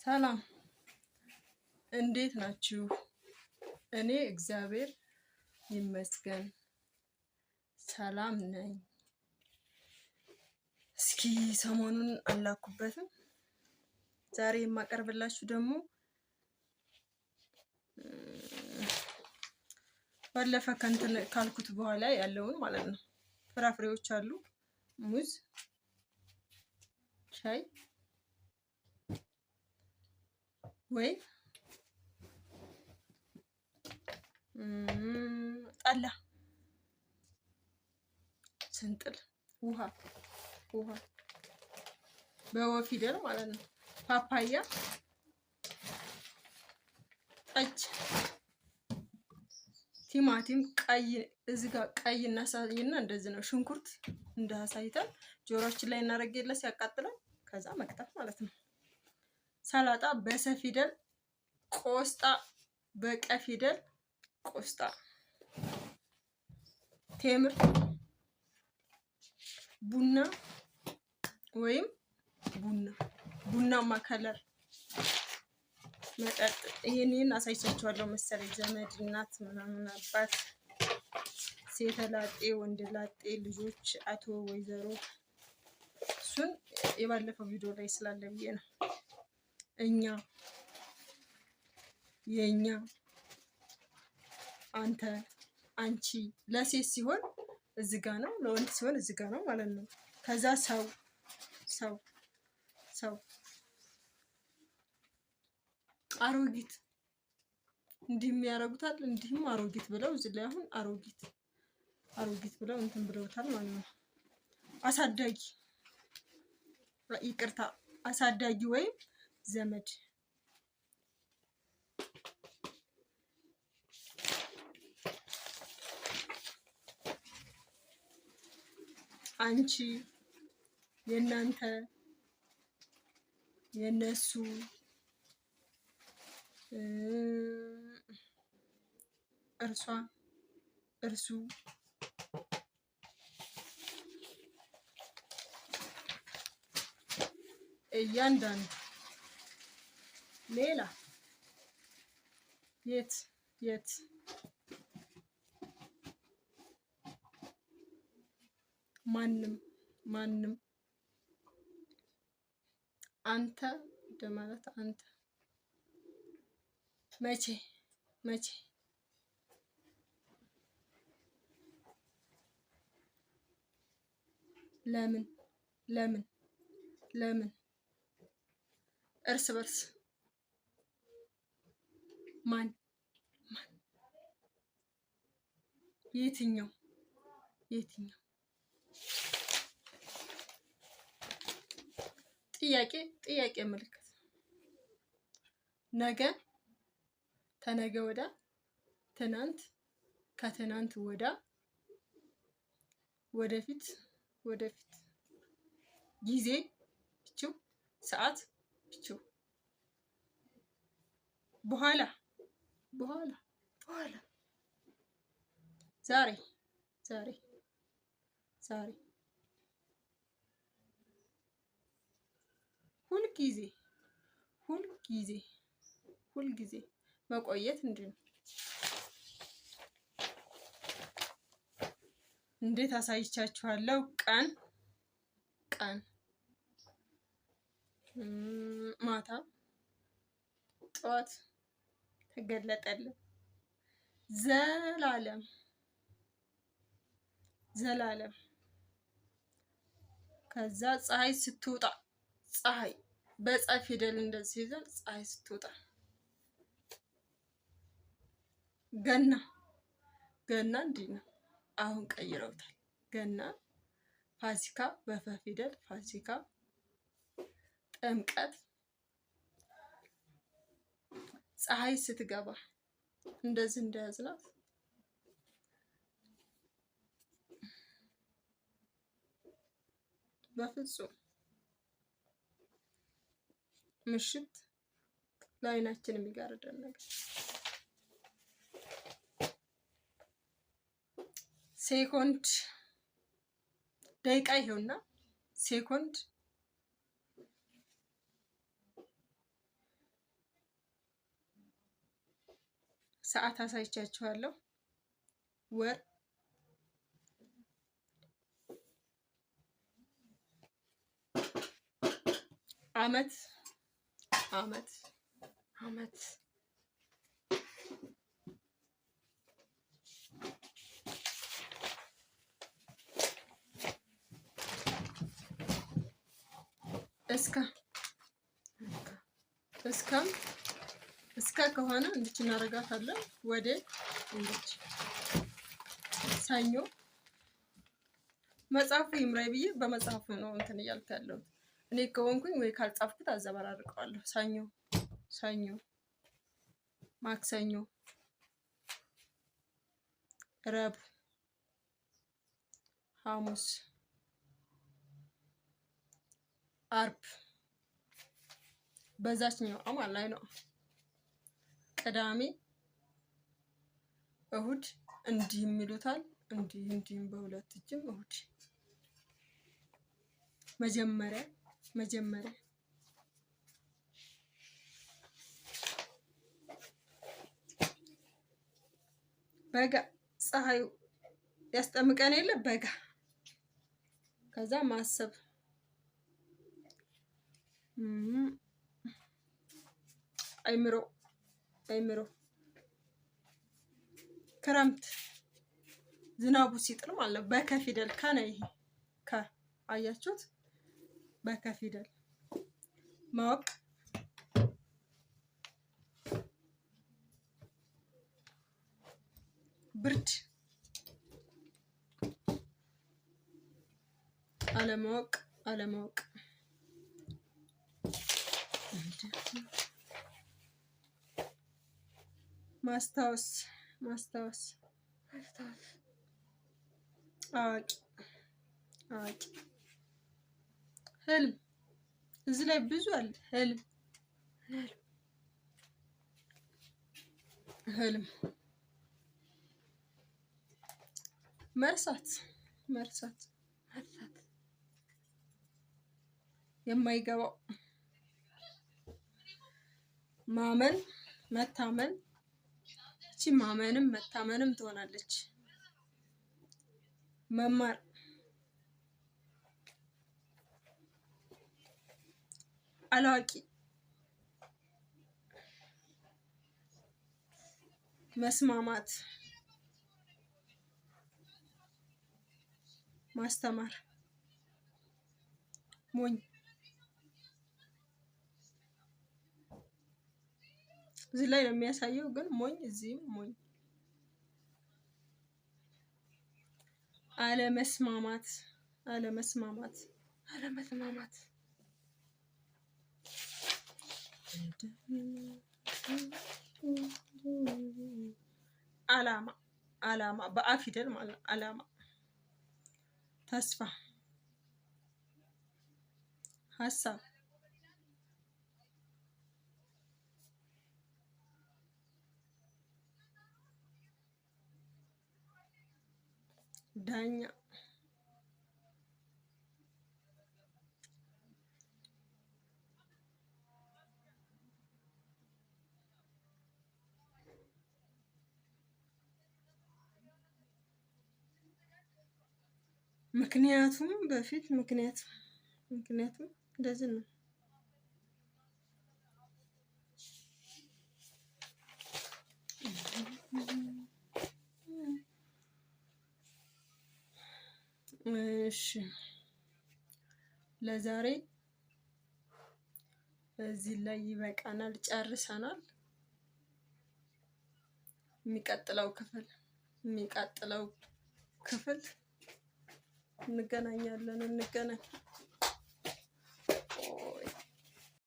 ሰላም እንዴት ናችሁ? እኔ እግዚአብሔር ይመስገን ሰላም ነኝ። እስኪ ሰሞኑን አላኩበትም። ዛሬ የማቀርብላችሁ ደግሞ ባለፈ ከንትን ካልኩት በኋላ ያለውን ማለት ነው። ፍራፍሬዎች አሉ፣ ሙዝ፣ ሻይ ወይ ጠላ፣ ስንጥል፣ ውሃ በወ ፊደል ማለት ነው። ፓፓያ፣ ጠጅ፣ ቲማቲም ቀይ እዚህ ጋር ቀይ እናሳይና እንደዚህ ነው። ሽንኩርት እንዳሳይተን ጆሮአችን ላይ እናረጋለን ሲያቃጥለን፣ ከዛ መክተፍ ማለት ነው። ሰላጣ በሰ ፊደል፣ ቆስጣ በቀ ፊደል ቆስጣ፣ ቴምር፣ ቡና ወይም ቡናማ ከለር መጠጥ። ይሄንን አሳይቻችኋለሁ መሰለኝ። ዘመድ፣ እናት፣ ምናምን፣ አባት፣ ሴት ላጤ፣ ወንድ ላጤ፣ ልጆች፣ አቶ፣ ወይዘሮ፣ እሱን የባለፈው ቪዲዮ ላይ ስላለ ብዬ ነው። እኛ፣ የኛ፣ አንተ፣ አንቺ ለሴት ሲሆን እዚህ ጋ ነው፣ ለወንድ ሲሆን እዚህ ጋ ነው ማለት ነው። ከዛ ሰው አሮጊት እንዲህም ያረጉታል፣ እንዲህም አሮጊት ብለው እዚህ ላይ አሁን አሮጊት ብለው እንትን ብለውታል ማለት ነው። አሳዳጊ፣ ይቅርታ አሳዳጊ ወይም ዘመድ። አንቺ፣ የእናንተ፣ የነሱ፣ እርሷ፣ እርሱ፣ እያንዳንዱ፣ ሌላ፣ የት፣ ማንም፣ አንተ እንደማለት አንተ፣ መቼ፣ ለምን፣ እርስ በርስ፣ ማን፣ የትኛው፣ ጥያቄ ምልክት፣ ነገ፣ ተነገ ወዳ፣ ትናንት፣ ከትናንት ወዳ፣ ወደፊት፣ ጊዜ፣ ብቻው፣ ሰዓት፣ ብቻው፣ በኋላ፣ ዛሬ፣ ሁልጊዜ መቆየት እንዲህ ነው። እንዴት አሳይቻችኋለሁ። ቀን፣ ማታ፣ ጠዋት፣ ተገለጠልን። ዘላለም፣ ከዛ ፀሐይ ስትወጣ፣ ፀሐይ በፀ ፊደል እንደዚህ ይዘን ፀሐይ ስትወጣ። ገና እንዲህ ነው። አሁን ቀይረውታል። ገና፣ ፋሲካ በፈ ፊደል ፋሲካ፣ ጥምቀት፣ ፀሐይ ስትገባ እንደዚህ እንደያዝናት። በፍጹም ምሽት ለዓይናችን የሚጋርደን ነገር። ሴኮንድ፣ ደቂቃ ይሄውና፣ ሴኮንድ፣ ሰዓት አሳይቻችኋለሁ። ወር አመት አመት አመት እስከ ከሆነ እንድች እናደርጋታለን። ወደ እንድች ሰኞ መጽሐፉ ይምራይ ብዬ በመጽሐፉ ነው እንትን እያልኩ ያለሁት። እኔ ከሆንኩኝ ወይ ካልጻፍኩት አዘበራርቀዋለሁ። ሰኞ፣ ማክሰኞ፣ ረቡዕ፣ ሐሙስ፣ አርብ በዛችኛው አማን ላይ ነው። ቅዳሜ፣ እሁድ እንዲህ የሚሉታል። እንዲህም በሁለት እጅም እሁድ መጀመሪያ በጋ ፀሐዩ ያስጠምቀን የለ በጋ። ከዛ ማሰብ አይምሮ ክረምት ዝናቡ ሲጥል ማለት ነው። በከፊደል ከነ ይሄ አያችሁት? በከፊደል ማወቅ ብርድ አለማወቅ ማስታወስ አዋቂ ህልም እዚህ ላይ ብዙ አለ። ህልም መርሳት የማይገባው ማመን መታመን። እቺ ማመንም መታመንም ትሆናለች። መማር አላዋቂ መስማማት ማስተማር ሞኝ እዚህ ላይ ነው የሚያሳየው፣ ግን ሞኝ እዚህም ሞኝ አለመስማማት አላማ በአፊደል ማለት ነው። አላማ ተስፋ ሀሳብ ዳኛ ምክንያቱም በፊት ምክንያቱም እንደዚህ ነው። እሺ ለዛሬ እዚህ ላይ ይበቃናል፣ ጨርሰናል። የሚቀጥለው ክፍል እንገናኛለን።